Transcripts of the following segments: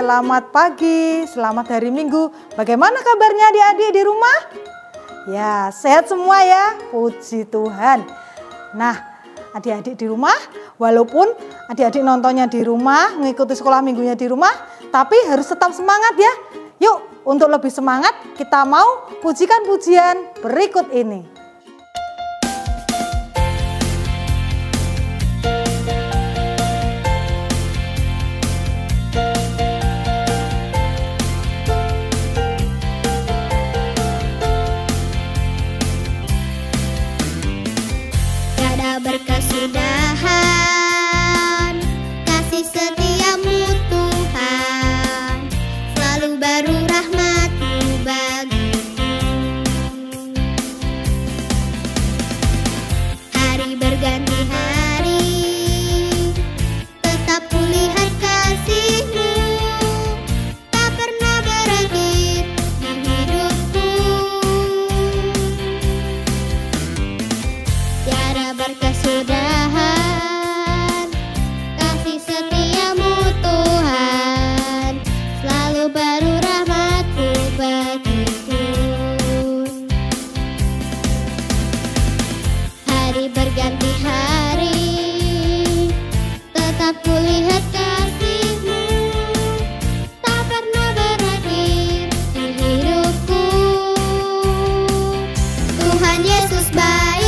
selamat pagi, selamat hari Minggu. Bagaimana kabarnya adik-adik di rumah? Ya, sehat semua ya, puji Tuhan. Nah, adik-adik di rumah, walaupun adik-adik nontonnya di rumah, mengikuti sekolah minggunya di rumah, tapi harus tetap semangat ya. Yuk, untuk lebih semangat, kita mau pujikan pujian berikut ini. Berkesudahan, kasih setiamu Tuhan, selalu baru rahmat-Mu bagiku. Hari berganti hari, tetap kulihat kasih-Mu, tak pernah berakhir di hidupku. Tiada berkesudahan, kasih setiamu Tuhan, selalu baru rahmat-Mu bagiku. Hari berganti hari, tetap kulihat kasih-Mu, tak pernah berakhir di hidupku. Tuhan Yesus baik,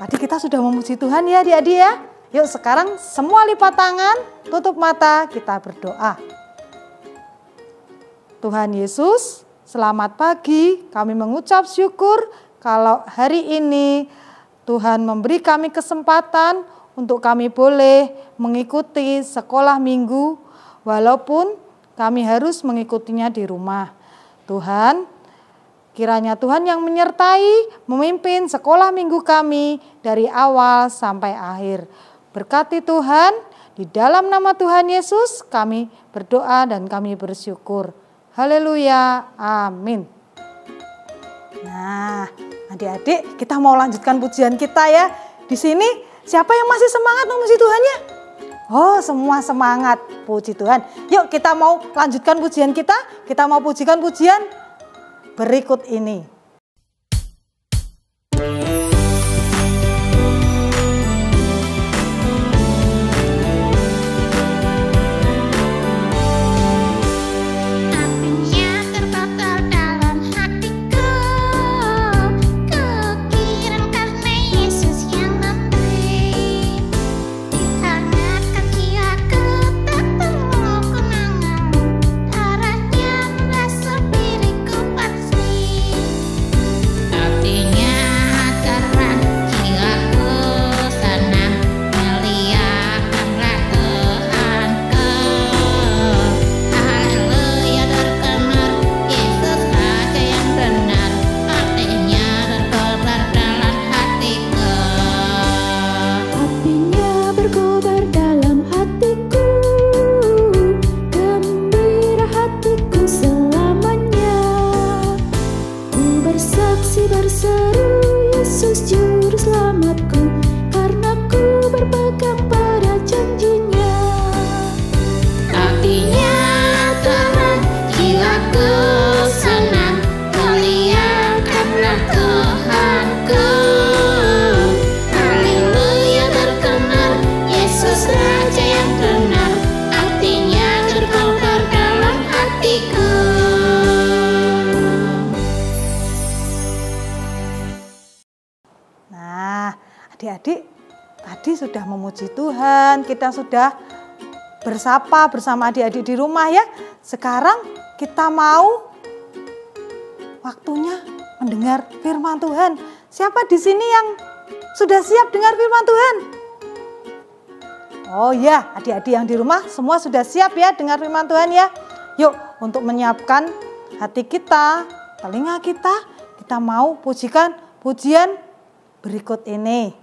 tadi kita sudah memuji Tuhan ya adik-adik ya. Yuk sekarang semua lipat tangan, tutup mata, kita berdoa. Tuhan Yesus, selamat pagi. Kami mengucap syukur kalau hari ini Tuhan memberi kami kesempatan untuk kami boleh mengikuti sekolah minggu walaupun kami harus mengikutinya di rumah. Tuhan, kiranya Tuhan yang menyertai, memimpin sekolah minggu kami dari awal sampai akhir. Berkati Tuhan, di dalam nama Tuhan Yesus kami berdoa dan kami bersyukur. Haleluya, amin. Nah, adik-adik kita mau lanjutkan pujian kita ya. Di sini siapa yang masih semangat memuji Tuhan ya? Oh, semua semangat, puji Tuhan. Yuk kita mau lanjutkan pujian kita mau pujikan pujian berikut ini. Hangatkan jiwaku adik-adik tadi sudah memuji Tuhan, kita sudah bersapa bersama adik-adik di rumah ya. Sekarang kita mau waktunya mendengar firman Tuhan. Siapa di sini yang sudah siap dengar firman Tuhan? Oh ya, adik-adik yang di rumah semua sudah siap ya dengar firman Tuhan ya. Yuk, untuk menyiapkan hati kita, telinga kita mau pujikan pujian berikut ini.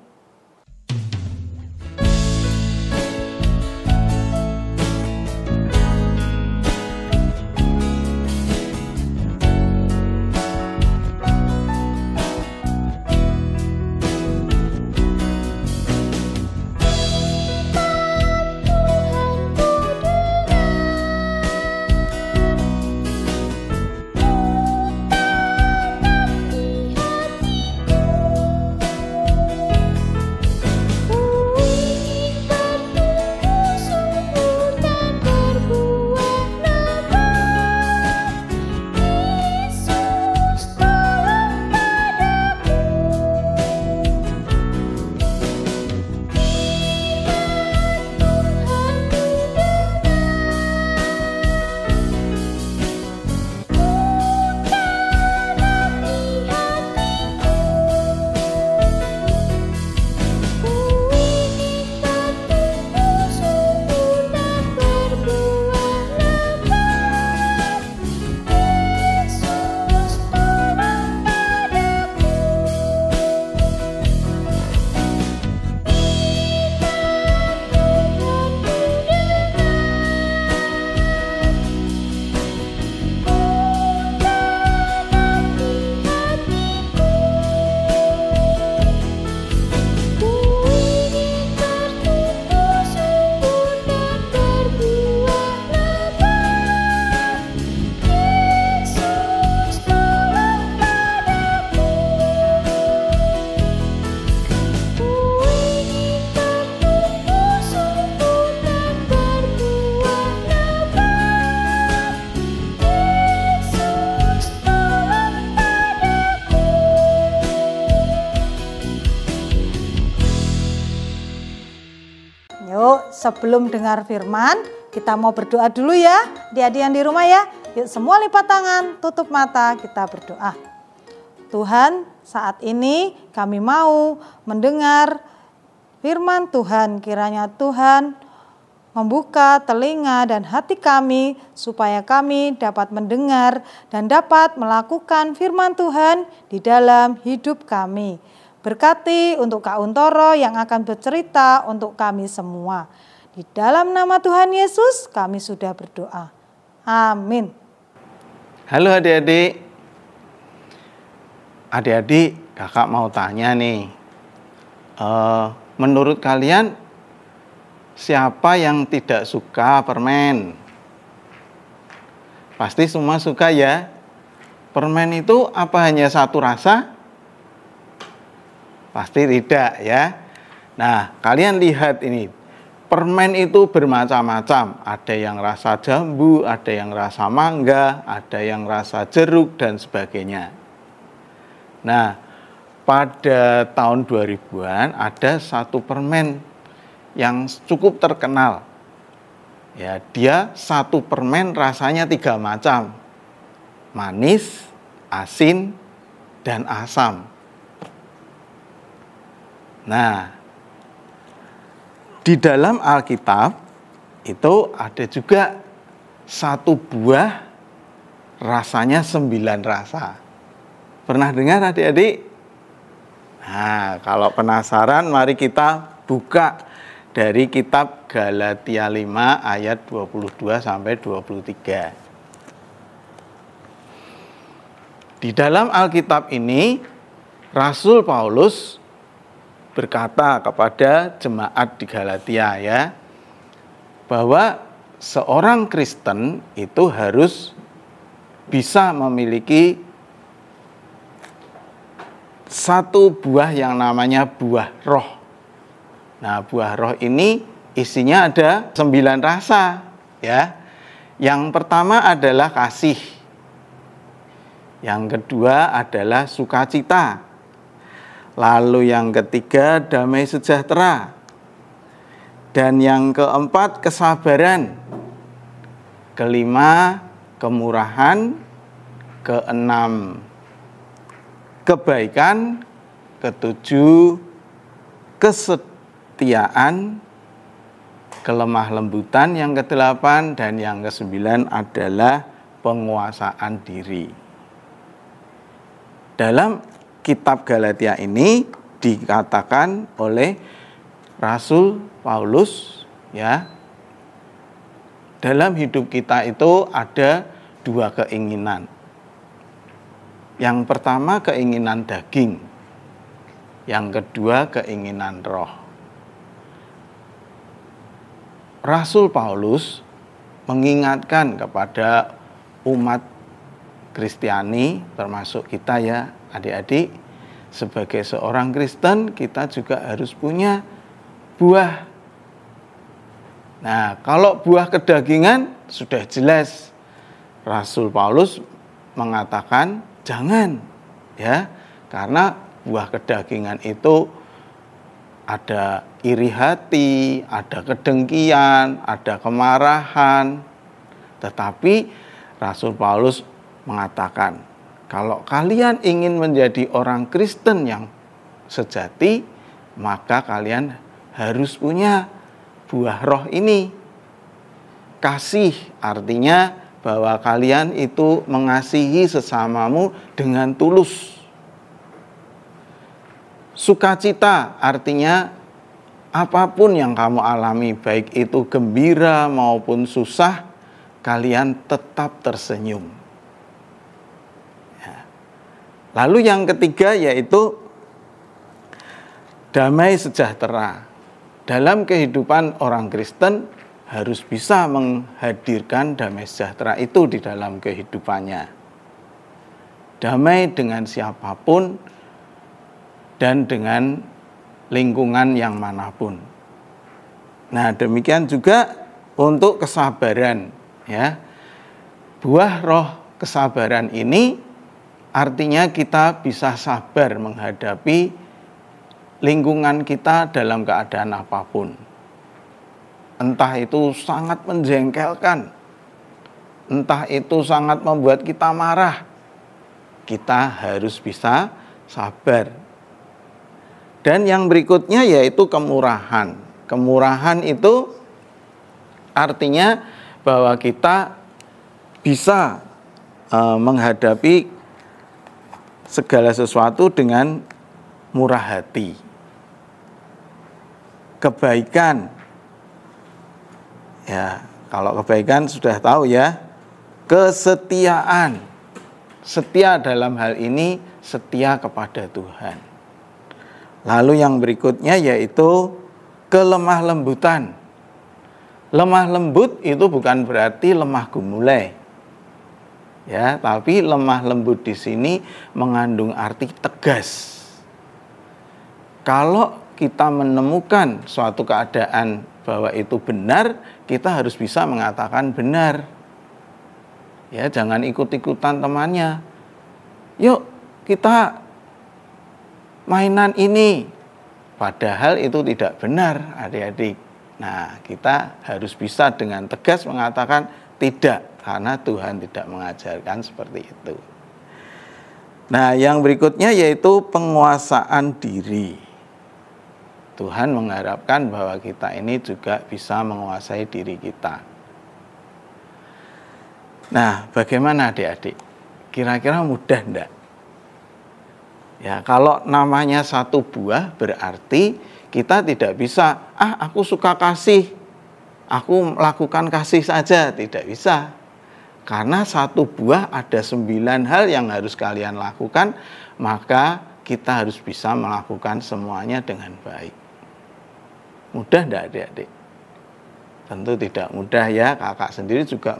Sebelum dengar firman, kita mau berdoa dulu ya. Adik-adik yang di rumah ya. Yuk semua lipat tangan, tutup mata, kita berdoa. Tuhan, saat ini kami mau mendengar firman Tuhan. Kiranya Tuhan membuka telinga dan hati kami supaya kami dapat mendengar dan dapat melakukan firman Tuhan di dalam hidup kami. Berkati untuk Kak Untoro yang akan bercerita untuk kami semua. Di dalam nama Tuhan Yesus kami sudah berdoa. Amin. Halo adik-adik. Adik-adik, kakak mau tanya nih. Menurut kalian siapa yang tidak suka permen? Pasti semua suka ya. Permen itu apa hanya satu rasa? Pasti tidak ya. Nah, kalian lihat ini. Permen itu bermacam-macam. Ada yang rasa jambu, ada yang rasa mangga, ada yang rasa jeruk dan sebagainya. Nah, pada tahun 2000-an ada satu permen yang cukup terkenal. Ya, dia satu permen rasanya 3 macam. Manis, asin, dan asam. Nah, di dalam Alkitab itu ada juga satu buah rasanya 9 rasa. Pernah dengar adik-adik? Nah, kalau penasaran mari kita buka dari kitab Galatia 5 ayat 22 sampai 23. Di dalam Alkitab ini Rasul Paulus berkata kepada jemaat di Galatia ya, bahwa seorang Kristen itu harus bisa memiliki satu buah yang namanya buah roh. Nah, buah roh ini isinya ada 9 rasa ya. Yang pertama adalah kasih. Yang kedua adalah sukacita. Lalu yang ketiga, damai sejahtera. Dan yang keempat, kesabaran. Kelima, kemurahan. Keenam, kebaikan. Ketujuh, kesetiaan. Kelemah lembutan yang kedelapan, dan yang kesembilan adalah penguasaan diri. Dalam kitab Galatia ini dikatakan oleh Rasul Paulus, ya, dalam hidup kita itu ada dua keinginan. Yang pertama keinginan daging, yang kedua keinginan roh. Rasul Paulus mengingatkan kepada umat Kristiani, termasuk kita ya adik-adik, sebagai seorang Kristen kita juga harus punya buah. Nah, kalau buah kedagingan sudah jelas Rasul Paulus mengatakan jangan, ya, karena buah kedagingan itu ada iri hati, ada kedengkian, ada kemarahan. Tetapi Rasul Paulus mengatakan, kalau kalian ingin menjadi orang Kristen yang sejati, maka kalian harus punya buah roh ini. Kasih artinya bahwa kalian itu mengasihi sesamamu dengan tulus. Sukacita artinya apapun yang kamu alami, baik itu gembira maupun susah, kalian tetap tersenyum. Ya. Lalu yang ketiga yaitu damai sejahtera. Dalam kehidupan orang Kristen harus bisa menghadirkan damai sejahtera itu di dalam kehidupannya. Damai dengan siapapun dan dengan lingkungan yang manapun. Nah, demikian juga untuk kesabaran, ya. Buah roh kesabaran ini artinya kita bisa sabar menghadapi lingkungan kita dalam keadaan apapun. Entah itu sangat menjengkelkan, entah itu sangat membuat kita marah, kita harus bisa sabar. Dan yang berikutnya yaitu kemurahan. Kemurahan itu artinya bahwa kita bisa menghadapi segala sesuatu dengan murah hati. Kebaikan, ya, kalau kebaikan sudah tahu ya. Kesetiaan, setia dalam hal ini setia kepada Tuhan. Lalu yang berikutnya yaitu kelemah lembutan. Lemah lembut itu bukan berarti lemah gemulai, ya, tapi lemah lembut di sini mengandung arti tegas. Kalau kita menemukan suatu keadaan bahwa itu benar, kita harus bisa mengatakan benar. Ya, jangan ikut-ikutan temannya. Yuk, kita mainan ini. Padahal itu tidak benar, adik-adik. Nah, kita harus bisa dengan tegas mengatakan tidak, karena Tuhan tidak mengajarkan seperti itu. Nah, yang berikutnya yaitu penguasaan diri. Tuhan mengharapkan bahwa kita ini juga bisa menguasai diri kita. Nah, bagaimana adik-adik? Kira-kira mudah enggak? Ya, kalau namanya satu buah berarti kita tidak bisa, aku suka kasih, aku melakukan kasih saja, tidak bisa. Karena satu buah ada 9 hal yang harus kalian lakukan, maka kita harus bisa melakukan semuanya dengan baik. Mudah enggak adik-adik? Tentu tidak mudah ya, kakak sendiri juga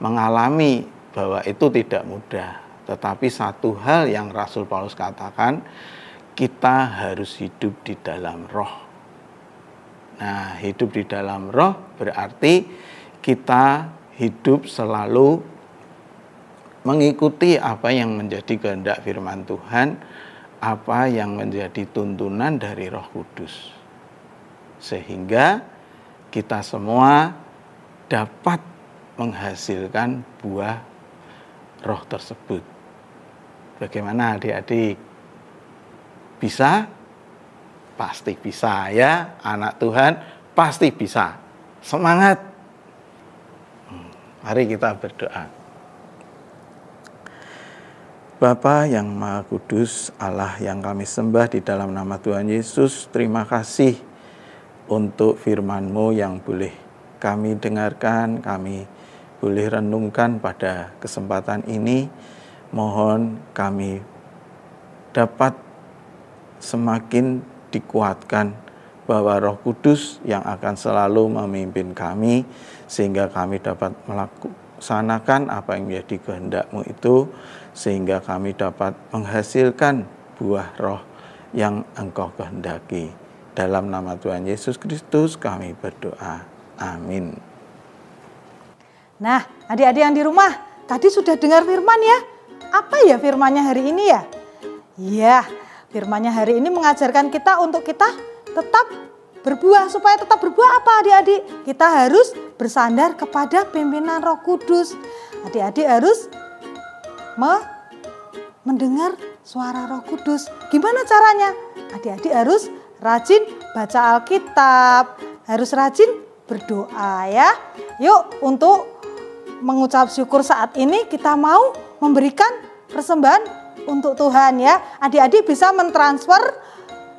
mengalami bahwa itu tidak mudah. Tetapi satu hal yang Rasul Paulus katakan, kita harus hidup di dalam roh. Nah, hidup di dalam roh berarti kita hidup selalu mengikuti apa yang menjadi kehendak firman Tuhan, apa yang menjadi tuntunan dari Roh Kudus. Sehingga kita semua dapat menghasilkan buah Roh tersebut. Bagaimana adik-adik? Bisa? Pasti bisa ya, anak Tuhan pasti bisa. Semangat. Mari kita berdoa. Bapa yang Maha Kudus, Allah yang kami sembah di dalam nama Tuhan Yesus, terima kasih untuk firman-Mu yang boleh kami dengarkan, kami boleh renungkan pada kesempatan ini. Mohon kami dapat semakin dikuatkan bahwa Roh Kudus yang akan selalu memimpin kami, sehingga kami dapat melaksanakan apa yang menjadi kehendak-Mu itu, sehingga kami dapat menghasilkan buah Roh yang Engkau kehendaki. Dalam nama Tuhan Yesus Kristus kami berdoa. Amin. Nah, adik-adik yang di rumah, tadi sudah dengar firman ya? Apa ya firmannya hari ini ya? Iya, firmannya hari ini mengajarkan kita untuk kita tetap berbuah. Supaya tetap berbuah apa adik-adik? Kita harus bersandar kepada pimpinan Roh Kudus. Adik-adik harus mendengar suara Roh Kudus. Gimana caranya? Adik-adik harus rajin baca Alkitab, harus rajin berdoa ya. Yuk, untuk mengucap syukur saat ini kita mau memberikan persembahan untuk Tuhan ya. Adik-adik bisa mentransfer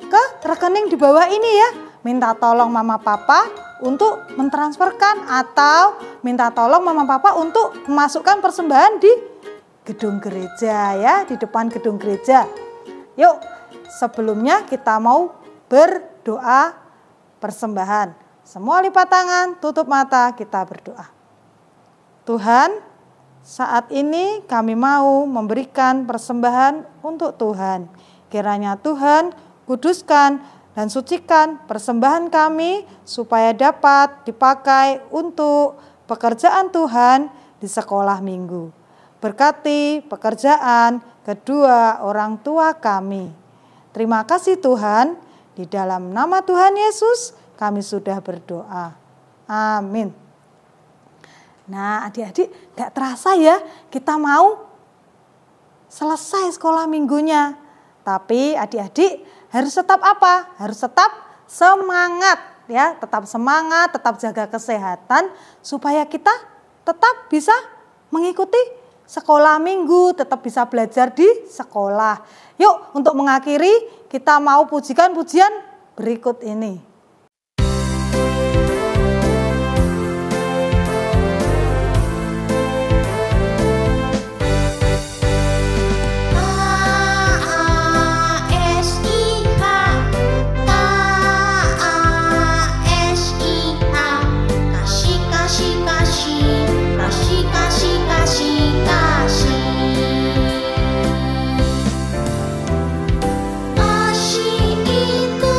ke rekening di bawah ini ya. Minta tolong mama papa untuk mentransferkan, atau minta tolong mama papa untuk memasukkan persembahan di gedung gereja ya, di depan gedung gereja. Yuk, sebelumnya kita mau berdoa persembahan. Semua lipat tangan, tutup mata, kita berdoa. Tuhan, saat ini kami mau memberikan persembahan untuk Tuhan. Kiranya Tuhan kuduskan dan sucikan persembahan kami supaya dapat dipakai untuk pekerjaan Tuhan di sekolah minggu. Berkati pekerjaan kedua orang tua kami. Terima kasih Tuhan, di dalam nama Tuhan Yesus kami sudah berdoa. Amin. Nah adik-adik, gak terasa ya kita mau selesai sekolah minggunya. Tapi adik-adik harus tetap apa? Harus tetap semangat ya, tetap semangat, tetap jaga kesehatan supaya kita tetap bisa mengikuti sekolah minggu, tetap bisa belajar di sekolah. Yuk, untuk mengakhiri kita mau pujikan pujian berikut ini. Kasih itu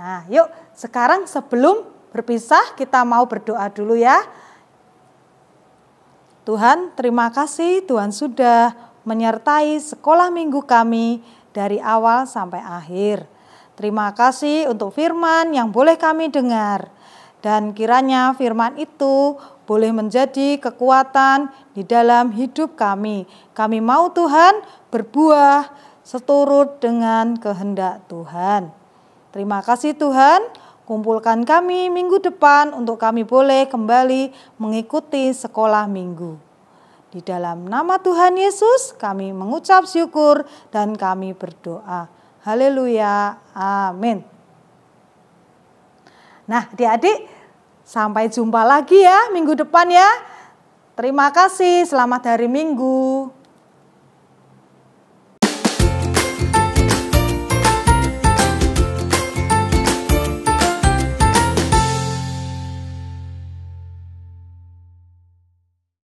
Nah, yuk sekarang sebelum berpisah kita mau berdoa dulu ya. Tuhan, terima kasih Tuhan sudah menyertai sekolah minggu kami dari awal sampai akhir. Terima kasih untuk firman yang boleh kami dengar. Dan kiranya firman itu boleh menjadi kekuatan di dalam hidup kami. Kami mau Tuhan berbuah seturut dengan kehendak Tuhan. Terima kasih Tuhan, kumpulkan kami minggu depan untuk kami boleh kembali mengikuti sekolah minggu. Di dalam nama Tuhan Yesus kami mengucap syukur dan kami berdoa. Haleluya, amin. Nah adik-adik, sampai jumpa lagi ya minggu depan ya. Terima kasih, selamat hari Minggu.